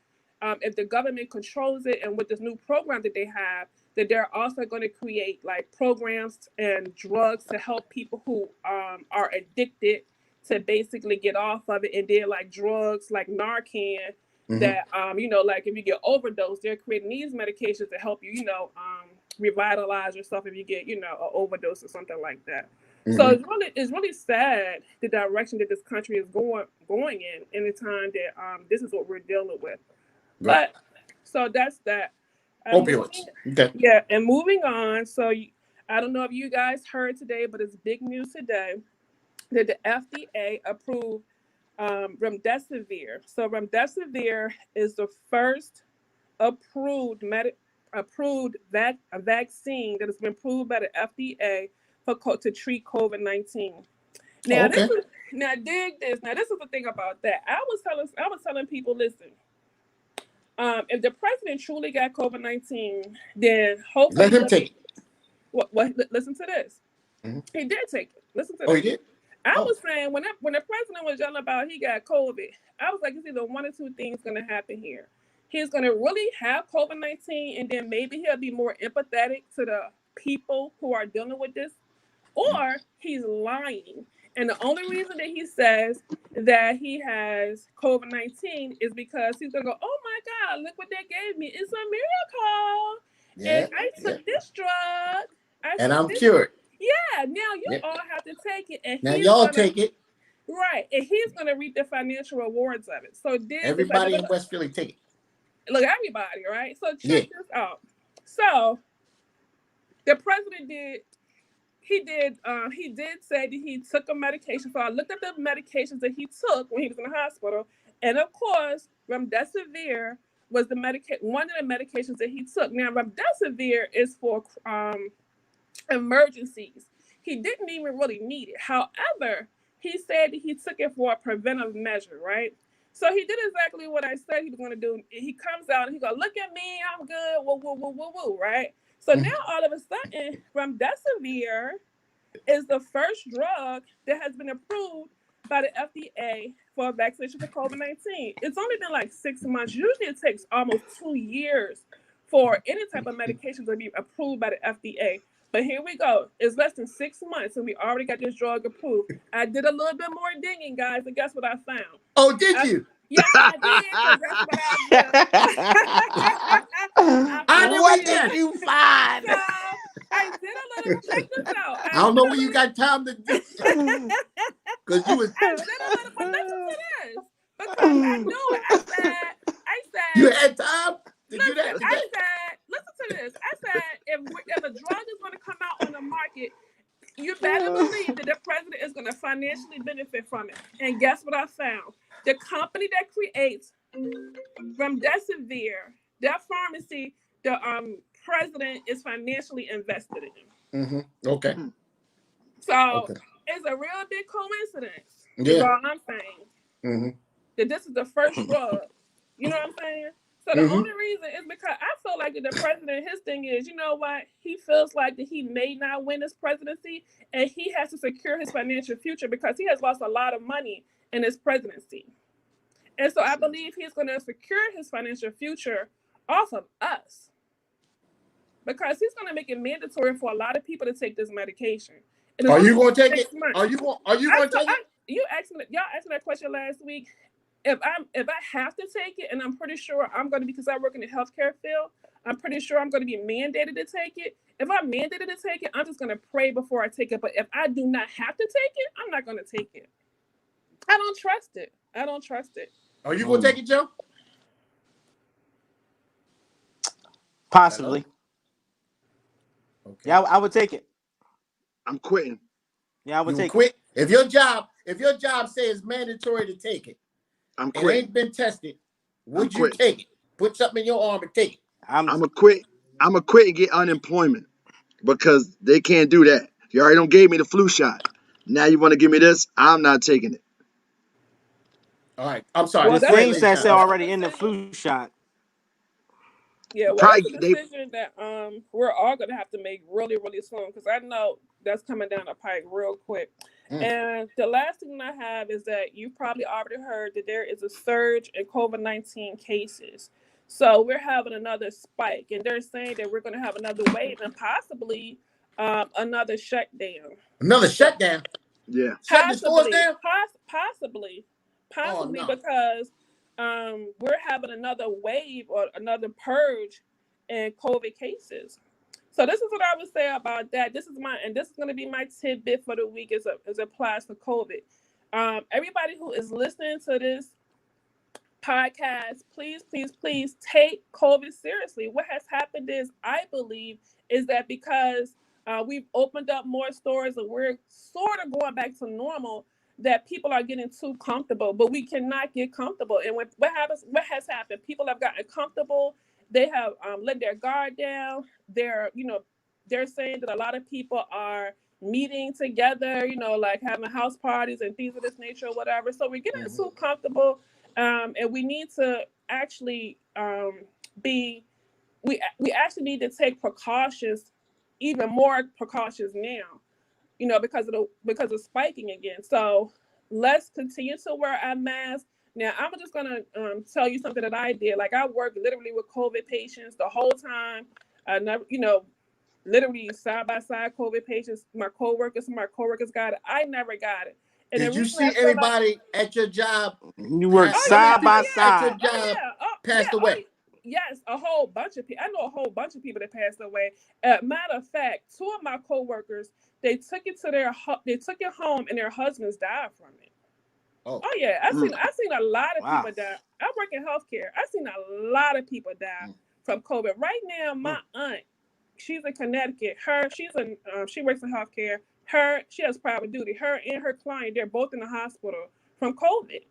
if the government controls it, and with this new program that they have, that they're also going to create like programs and drugs to help people who are addicted to basically get off of it. And then like drugs like Narcan that, like if you get overdose, they're creating these medications to help you, revitalize yourself if you get, an overdose or something like that. So it's really sad the direction that this country is going in the time that this is what we're dealing with. But so that's that. Opioids. Okay. Yeah, and moving on. So I don't know if you guys heard today, but it's big news today that the FDA approved remdesivir. So remdesivir is the first approved vaccine that has been approved by the FDA to treat COVID-19. Now, dig this. Now, this is the thing about that. I was telling people, listen, If the president truly got COVID-19, then hopefully let him take it. What? Listen to this. Mm-hmm. He did take it. Listen to this. Oh, he did? I was saying when the president was yelling about he got COVID, I was like, it's either one or two things going to happen here. He's going to really have COVID-19, and then maybe he'll be more empathetic to the people who are dealing with this, or he's lying. And the only reason that he says that he has COVID-19 is because he's going to go, oh my God, look what they gave me. It's a miracle. Yeah, and I took this drug. I'm cured. Yeah, now you all have to take it. And now y'all take it. Right, and he's going to reap the financial rewards of it. So then everybody in West Philly take it. Look, everybody, right? So check this out. So the president did say that he took a medication. So I looked at the medications that he took when he was in the hospital. And of course, remdesivir was one of the medications that he took. Now, remdesivir is for emergencies. He didn't even really need it. However, he said that he took it for a preventive measure, right? So he did exactly what I said he was going to do. He comes out and he goes, look at me, I'm good, woo, woo, woo, woo, woo, right? So now all of a sudden, remdesivir is the first drug that has been approved by the FDA for vaccination for COVID-19. It's only been like 6 months. Usually it takes almost 2 years for any type of medication to be approved by the FDA. But here we go. It's less than 6 months and we already got this drug approved. I did a little bit more digging, guys, and guess what I found? Oh, did you? Yes, I did. That's what I did. What did you find? So, I did a little. Check this out. I don't know when you got time to do because you was. I did a little, but listen to this because I knew it. I said. You had time to do that today? I said, listen to this. I said, if a drug is going to come out on the market, you better believe that the president is going to financially benefit from it. And guess what I found? The company that creates remdesivir, that pharmacy, the president is financially invested in. Mm-hmm. Okay. So it's a real big coincidence. Yeah. Is all I'm saying. Mm-hmm. That this is the first drug. You know what I'm saying? So the only reason is because I feel like that the president, his thing is, you know what? He feels like that he may not win this presidency and he has to secure his financial future because he has lost a lot of money in his presidency. And so I believe he's going to secure his financial future off of us because he's going to make it mandatory for a lot of people to take this medication. Are you going to take it? Are you going to take it? Y'all asked me that question last week. If I have to take it, and I'm pretty sure I'm going to, because I work in the healthcare field, I'm pretty sure I'm going to be mandated to take it. If I'm mandated to take it, I'm just going to pray before I take it. But if I do not have to take it, I'm not going to take it. I don't trust it. Are you going to take it, Joe? Possibly. Okay. Yeah, I would take it. I'm quitting. Yeah, I would take it. If your job says it's mandatory to take it, I'm quitting. It ain't been tested. Would you take it? Put something in your arm and take it. I'm gonna quit. I'm gonna quit and get unemployment because they can't do that. You already don't gave me the flu shot. Now you want to give me this? I'm not taking it. All right. I'm sorry. Well, things that's already in the flu shot. Yeah, well, that's a decision that we're all gonna have to make really, really soon because I know that's coming down the pike real quick. And the last thing I have is that you probably already heard that there is a surge in COVID-19 cases. So we're having another spike, and they're saying that we're going to have another wave and possibly another shutdown. Another shutdown? Yeah. Shut the stores down? Possibly, because we're having another wave or another purge in COVID cases. So this is what I would say about that. This is going to be my tidbit for the week as it applies to COVID. Everybody who is listening to this podcast, please take COVID seriously. What has happened is, I believe, is that because we've opened up more stores and we're sort of going back to normal, that people are getting too comfortable, but we cannot get comfortable. And what has happened? People have gotten comfortable. They have let their guard down. They're saying that a lot of people are meeting together, like having house parties and things of this nature or whatever. So we're getting too comfortable, and we need to actually we actually need to take precautions, even more precautions now, you know, because of spiking again. So let's continue to wear our masks. Now, I'm just gonna tell you something that I did. Like, I worked literally with COVID patients the whole time. I never, you know, literally side by side COVID patients. My coworkers got it. I never got it. And did you see anybody at your job? You work side by side. At your job passed away. Yes, a whole bunch of people. I know a whole bunch of people that passed away. Matter of fact, 2 of my coworkers, they took it home, and their husbands died from it. Oh yeah, I've seen a lot of people die. I work in healthcare. I've seen a lot of people die from COVID. Right now, my aunt, she's in Connecticut. She works in healthcare. She has private duty. Her and her client, they're both in the hospital from COVID.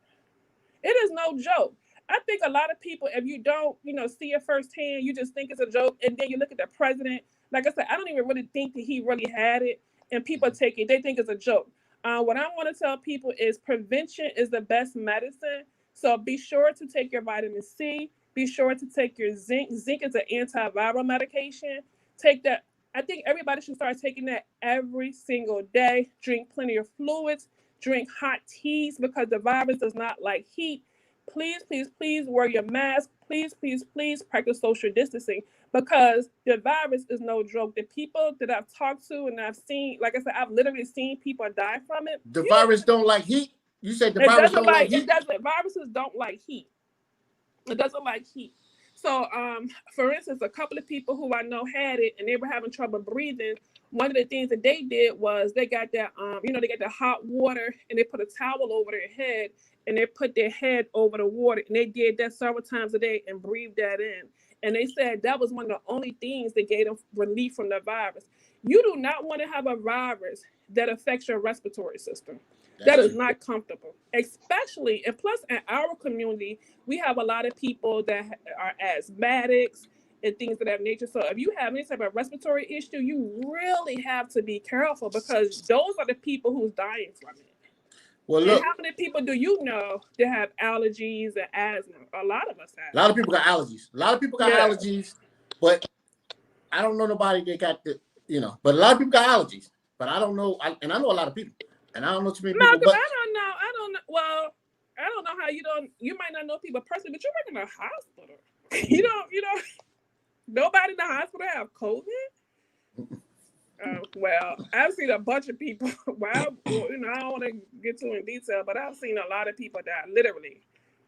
It is no joke. I think a lot of people, if you don't, you know, see it firsthand, you just think it's a joke. And then you look at the president. Like I said, I don't even really think that he really had it. And people take it. They think it's a joke. What I want to tell people is prevention is the best medicine. So be sure to take your vitamin C. Be sure to take your zinc. Zinc is an antiviral medication. Take that. I think everybody should start taking that every single day. Drink plenty of fluids. Drink hot teas because the virus does not like heat. Please, please, please wear your mask. Please, please, please practice social distancing because the virus is no joke. The people that I've talked to and I've seen, like I said, I've literally seen people die from it. The virus don't like heat? You said the virus don't like heat? It doesn't. Viruses don't like heat. It doesn't like heat. So, for instance, a couple of people who I know had it and they were having trouble breathing. One of the things that they did was they got that, they got the hot water and they put a towel over their head and they put their head over the water and they did that several times a day and breathed that in. And they said that was one of the only things that gave them relief from the virus. You do not want to have a virus that affects your respiratory system. That is not comfortable, especially, and plus in our community, we have a lot of people that are asthmatics and things of that nature. So if you have any type of respiratory issue, you really have to be careful because those are the people who's dying from it. Well, look, and how many people do you know that have allergies and asthma? A lot of us have. A lot of people got allergies. A lot of people got allergies, but I don't know nobody that got the, but a lot of people got allergies. But I don't know, and I know a lot of people. And I don't know too many people. No, I don't know. Well, I don't know how you might not know people personally, but you work in a hospital. you don't, nobody in the hospital have COVID? Well, I've seen a bunch of people. I don't want to get too in detail, but I've seen a lot of people die, literally.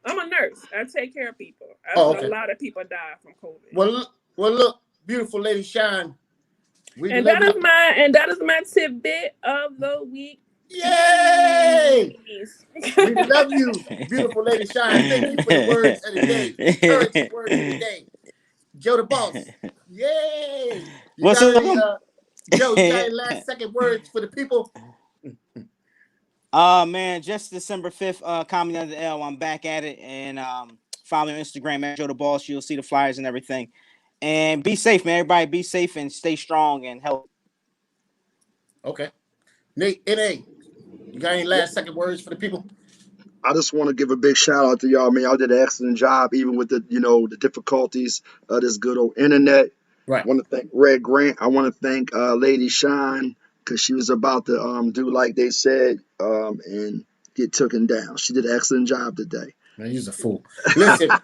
I'm a nurse. I take care of people. I've seen a lot of people die from COVID. Well, look, beautiful lady Shine. That is my tidbit of the week. Yay! We love you, beautiful lady Shine. Thank you for the words of the day. Encouraging words of the day. JoetheBoss. Yay! What's up? Joe, you got any last second words for the people? Man, just December 5th, Comedy Under the L. I'm back at it. And follow me on Instagram at JoetheBoss. You'll see the flyers and everything. And be safe, man. Everybody be safe and stay strong and healthy. Okay. Nate, N.A., you got any last second words for the people? I just want to give a big shout out to y'all, man. Y'all did an excellent job, even with the difficulties of this good old internet. Right. I want to thank Red Grant. I want to thank Lady Shine because she was about to do like they said and get taken down. She did an excellent job today. Man, you're a fool. Listen, man.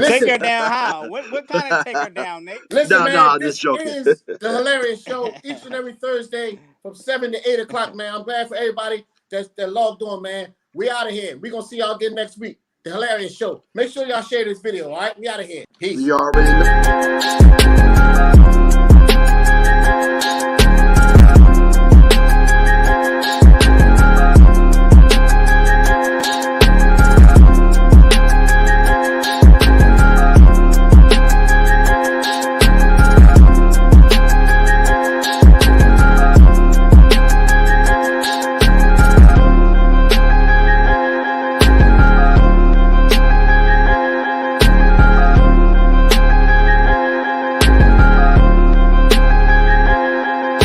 Take her down how? What kind of take her down, Nate? Listen, man, just joking. It is the Hill-arious Show each and every Thursday from 7 to 8 o'clock, man. I'm glad for everybody that logged on, man. We out of here. We're going to see y'all again next week. The Hill-arious Show. Make sure y'all share this video, all right? We out of here. Peace. We already know.